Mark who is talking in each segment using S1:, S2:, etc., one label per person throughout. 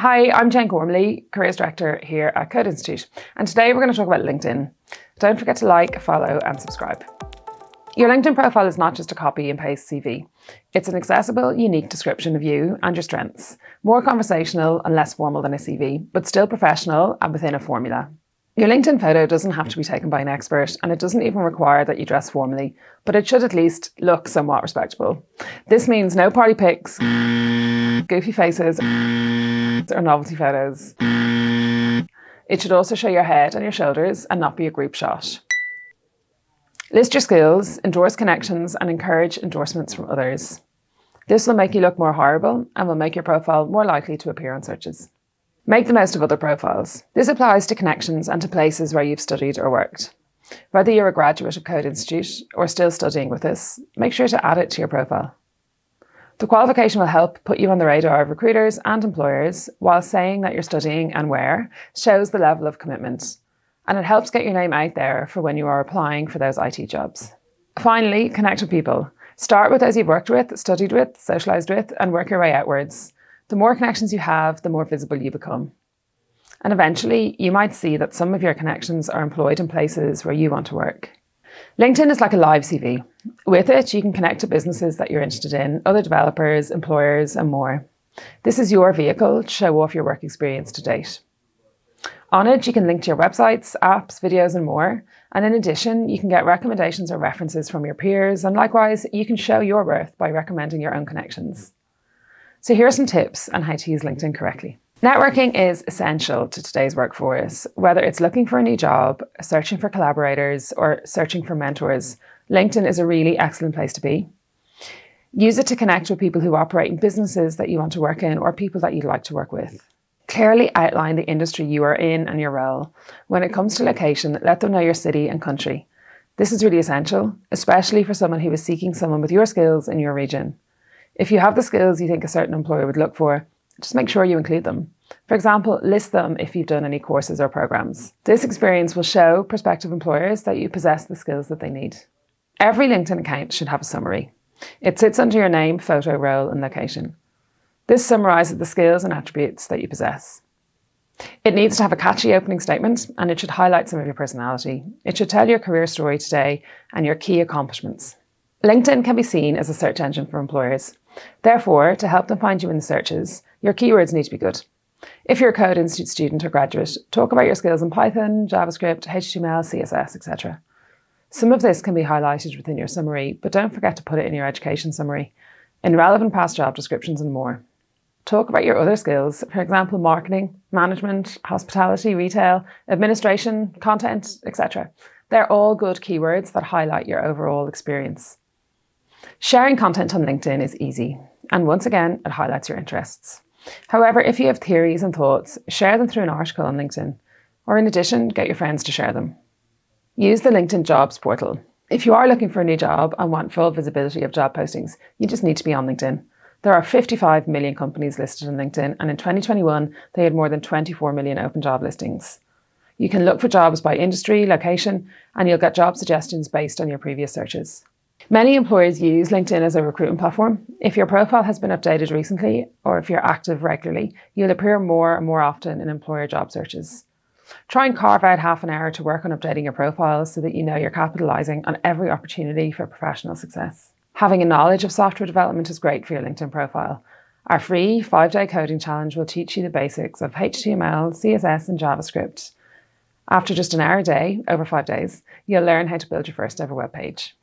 S1: Hi, I'm Jen Gormley, Careers Director here at Code Institute, and today we're going to talk about LinkedIn. Don't forget to like, follow and subscribe. Your LinkedIn profile is not just a copy and paste CV. It's an accessible, unique description of you and your strengths, more conversational and less formal than a CV, but still professional and within a formula. Your LinkedIn photo doesn't have to be taken by an expert, and it doesn't even require that you dress formally, but it should at least look somewhat respectable. This means no party pics, goofy faces, or novelty photos. It should also show your head and your shoulders and not be a group shot. List your skills, endorse connections, and encourage endorsements from others. This will make you look more hireable and will make your profile more likely to appear on searches. Make the most of other profiles. This applies to connections and to places where you've studied or worked. Whether you're a graduate of Code Institute or still studying with us, make sure to add it to your profile. The qualification will help put you on the radar of recruiters and employers, while saying that you're studying and where shows the level of commitment. And it helps get your name out there for when you are applying for those IT jobs. Finally, connect with people. Start with those you've worked with, studied with, socialised with, and work your way outwards. The more connections you have, the more visible you become. And eventually, you might see that some of your connections are employed in places where you want to work. LinkedIn is like a live CV. With it, you can connect to businesses that you're interested in, other developers, employers, and more. This is your vehicle to show off your work experience to date. On it, you can link to your websites, apps, videos, and more. And in addition, you can get recommendations or references from your peers. And likewise, you can show your worth by recommending your own connections. So here are some tips on how to use LinkedIn correctly. Networking is essential to today's workforce. Whether it's looking for a new job, searching for collaborators, or searching for mentors, LinkedIn is a really excellent place to be. Use it to connect with people who operate in businesses that you want to work in or people that you'd like to work with. Clearly outline the industry you are in and your role. When it comes to location, let them know your city and country. This is really essential, especially for someone who is seeking someone with your skills in your region. If you have the skills you think a certain employer would look for, just make sure you include them. For example, list them if you've done any courses or programs. This experience will show prospective employers that you possess the skills that they need. Every LinkedIn account should have a summary. It sits under your name, photo, role, and location. This summarises the skills and attributes that you possess. It needs to have a catchy opening statement, and it should highlight some of your personality. It should tell your career story today and your key accomplishments. LinkedIn can be seen as a search engine for employers. Therefore, to help them find you in the searches, your keywords need to be good. If you're a Code Institute student or graduate, talk about your skills in Python, JavaScript, HTML, CSS, etc. Some of this can be highlighted within your summary, but don't forget to put it in your education summary, in relevant past job descriptions and more. Talk about your other skills, for example, marketing, management, hospitality, retail, administration, content, etc. They're all good keywords that highlight your overall experience. Sharing content on LinkedIn is easy, and once again, it highlights your interests. However, if you have theories and thoughts, share them through an article on LinkedIn, or in addition, get your friends to share them. Use the LinkedIn Jobs portal. If you are looking for a new job and want full visibility of job postings, you just need to be on LinkedIn. There are 55 million companies listed on LinkedIn, and in 2021, they had more than 24 million open job listings. You can look for jobs by industry, location, and you'll get job suggestions based on your previous searches. Many employers use LinkedIn as a recruitment platform. If your profile has been updated recently, or if you're active regularly, you'll appear more and more often in employer job searches. Try and carve out half an hour to work on updating your profile so that you know you're capitalising on every opportunity for professional success. Having a knowledge of software development is great for your LinkedIn profile. Our free 5-day coding challenge will teach you the basics of HTML, CSS and JavaScript. After just an hour a day, over 5 days, you'll learn how to build your first ever web page.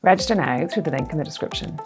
S1: Register now through the link in the description.